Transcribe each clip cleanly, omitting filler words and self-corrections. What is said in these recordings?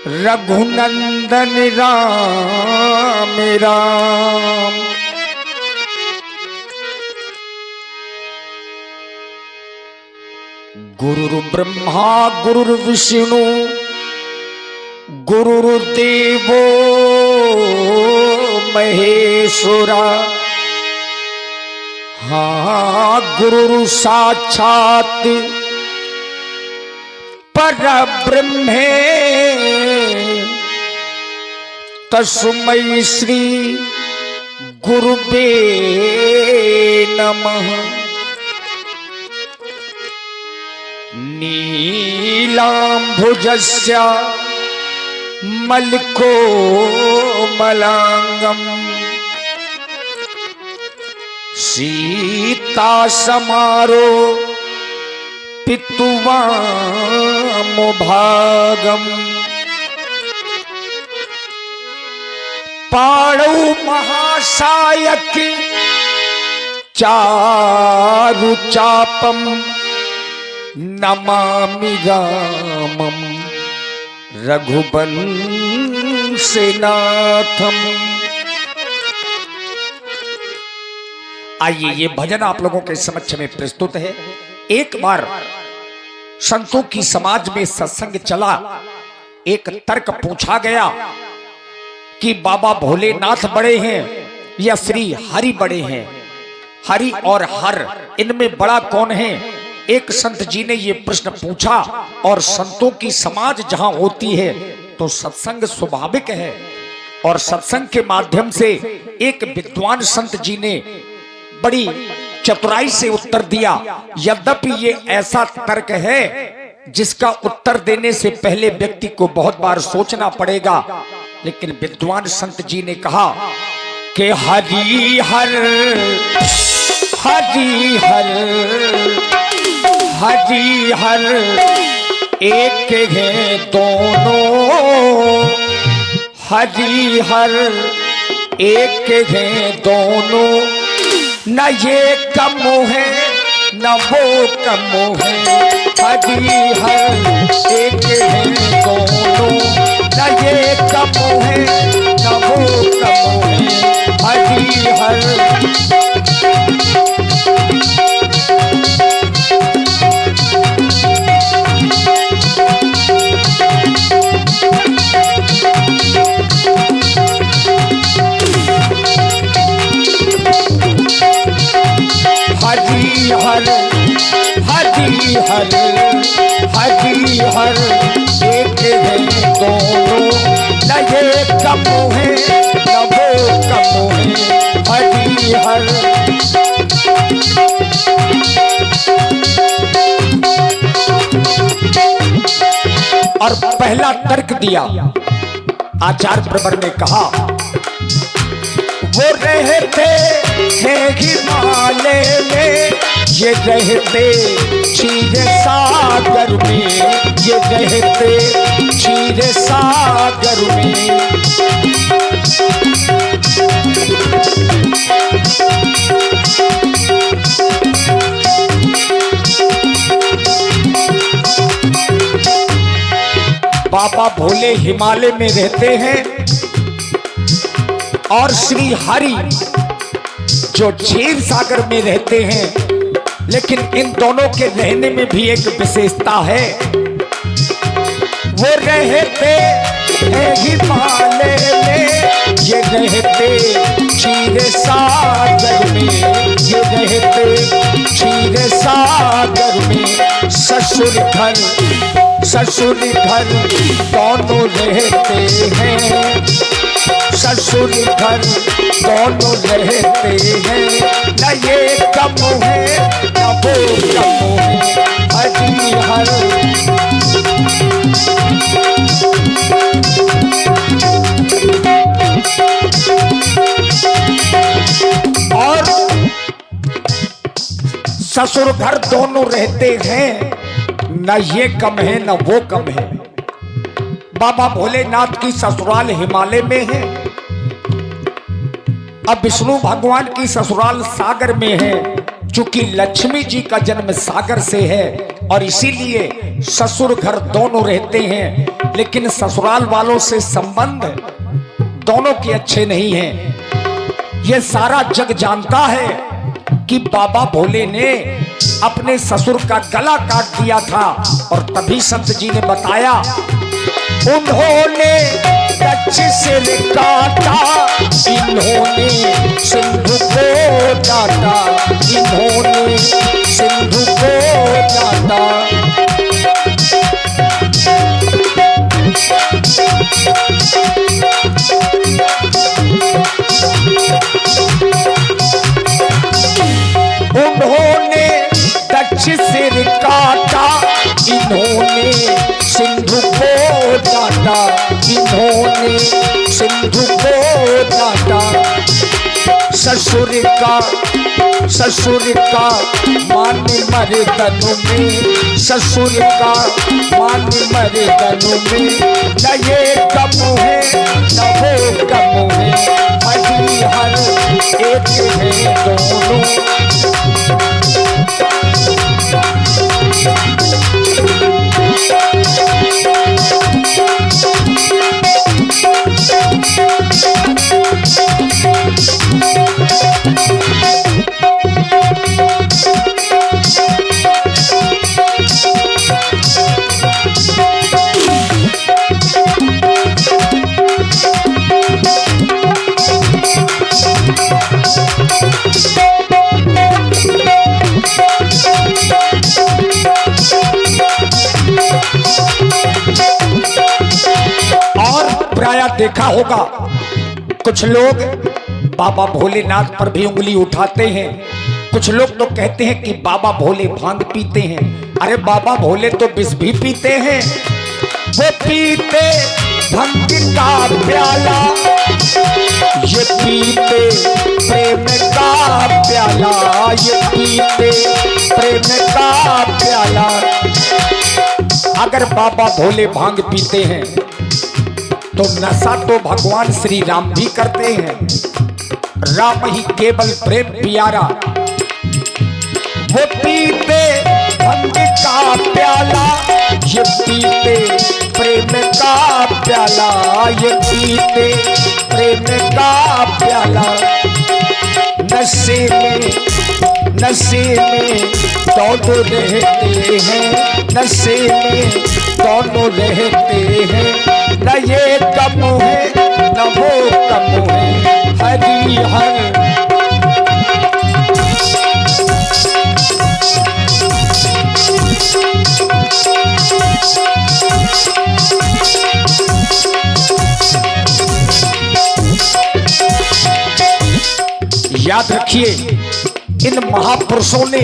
रघुनंदन राम राम। गुरुर्ब्रह्मा गुरुर्विष्णु गुरुर्देवो महेश्वरा। हाँ, गुरु साक्षात परब्रह्म तस्मै श्री गुरुवे नमः। नीलांभुजस्य मलकोमलांगम् सीता समारो पितुवामुभागम्। पाणौ महासायक चारुचापम् नमामि रामम् रघुवंशनाथम्। आइए, ये भजन आप लोगों के समक्ष में प्रस्तुत है। एक बार संतों की समाज में सत्संग चला। एक तर्क पूछा गया कि बाबा भोलेनाथ बड़े हैं या श्री हरि बड़े हैं? हरि और हर, इनमें बड़ा कौन है? एक संत जी ने ये प्रश्न पूछा। और संतों की समाज जहां होती है तो सत्संग स्वाभाविक है। और सत्संग के माध्यम से एक विद्वान संत जी ने बड़ी चतुराई से उत्तर दिया। यद्यपि ये ऐसा तर्क है जिसका उत्तर देने से पहले व्यक्ति को बहुत बार सोचना पड़ेगा, लेकिन विद्वान संत जी ने कहा कि हरि हर हरि हर हरि हर एक हैं दोनों। हरि हर एक हैं दोनों, न ये कम है न वो कम है। हरि हर एक हैं दोनों, न ये कम है न वो कम है। हरि हर हरि हर हरि हर एक है दोनों, न ये कम है न वो कम है। हरि हर और पहला तर्क दिया आचार्य प्रवर ने कहा, वो रहते हैं हिमालय में, ये रहते क्षीर सागर में, ये रहते क्षीर सागर में। बाबा भोले हिमालय में रहते हैं और श्री हरि जो क्षीर सागर में रहते हैं। लेकिन इन दोनों के रहने में भी एक विशेषता है। वो रहते हैं हिमालय में, ये रहते क्षीर सागर में, ये रहते क्षीर सागर में। ससुर घर दोनों रहते हैं, ससुर घर दोनों रहते हैं। न ये कम है न वो कम है। हरि हर और ससुर घर दोनों रहते हैं, न ये कम है न वो कम है। बाबा भोलेनाथ की ससुराल हिमालय में है। अब विष्णु भगवान की ससुराल सागर में है। चूंकि लक्ष्मी जी का जन्म सागर से है और इसीलिए ससुर घर दोनों रहते हैं, लेकिन ससुराल वालों से संबंध दोनों के अच्छे नहीं हैं। ये सारा जग जानता है कि बाबा भोले ने अपने ससुर का गला काट दिया था और तभी संत जी ने बताया, उन्होंने कच्छ सिर काटा, इन्होंने सिंधु को डाटा, इन्होंने सिंधु को डाटा। उन्होंने कच्छ सिर काटा, इन्होंने सिंधु को डाटा, इन्होंने सिंधु को डाटा। ससुर का मान मर्दन में, ससुर का मान मर्दन में, न ये कम है न वो कम है, हरी हर एक है दोनों। देखा होगा कुछ लोग बाबा भोलेनाथ पर भी उंगली उठाते हैं। कुछ लोग तो कहते हैं कि बाबा भोले भांग पीते हैं। अरे बाबा भोले तो विष भी पीते हैं। वो पीते भंग का प्याला, ये पीते प्रेम का प्याला, ये पीते प्रेम का प्याला। अगर बाबा भोले भांग पीते हैं तो नशा तो भगवान श्री राम भी करते हैं। राम ही केवल प्रेम प्यारा। वो पीते भंग का प्याला, ये पीते प्रेम का प्याला, ये पीते प्रेम का प्याला। नशे में दोनों रहते हैं, नशे में दोनों रहते हैं। न ये कम है न वो कम है, हरी हर। याद रखिए, इन महापुरुषों ने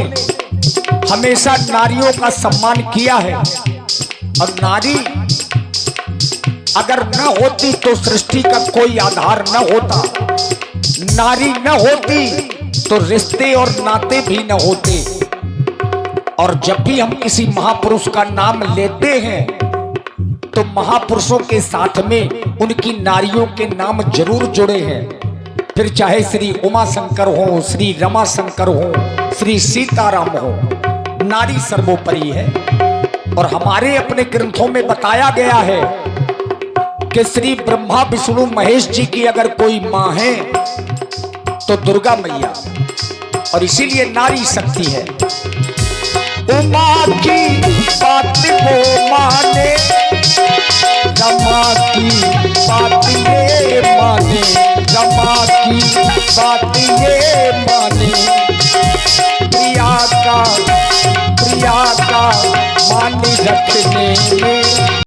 हमेशा नारियों का सम्मान किया है। और नारी अगर न होती तो सृष्टि का कोई आधार न होता। नारी न होती तो रिश्ते और नाते भी न होते। और जब भी हम किसी महापुरुष का नाम लेते हैं तो महापुरुषों के साथ में उनकी नारियों के नाम जरूर जुड़े हैं। फिर चाहे श्री उमा शंकर हो, श्री रमा शंकर हो, श्री सीताराम हो, नारी सर्वोपरि है। और हमारे अपने ग्रंथों में बताया गया है कि श्री ब्रह्मा विष्णु महेश जी की अगर कोई माँ है तो दुर्गा मैया, और इसीलिए नारी शक्ति है। उमा की बात को माने, रमा की बात ये माने, रमा की बात ये माने। प्रिया का मान रखने में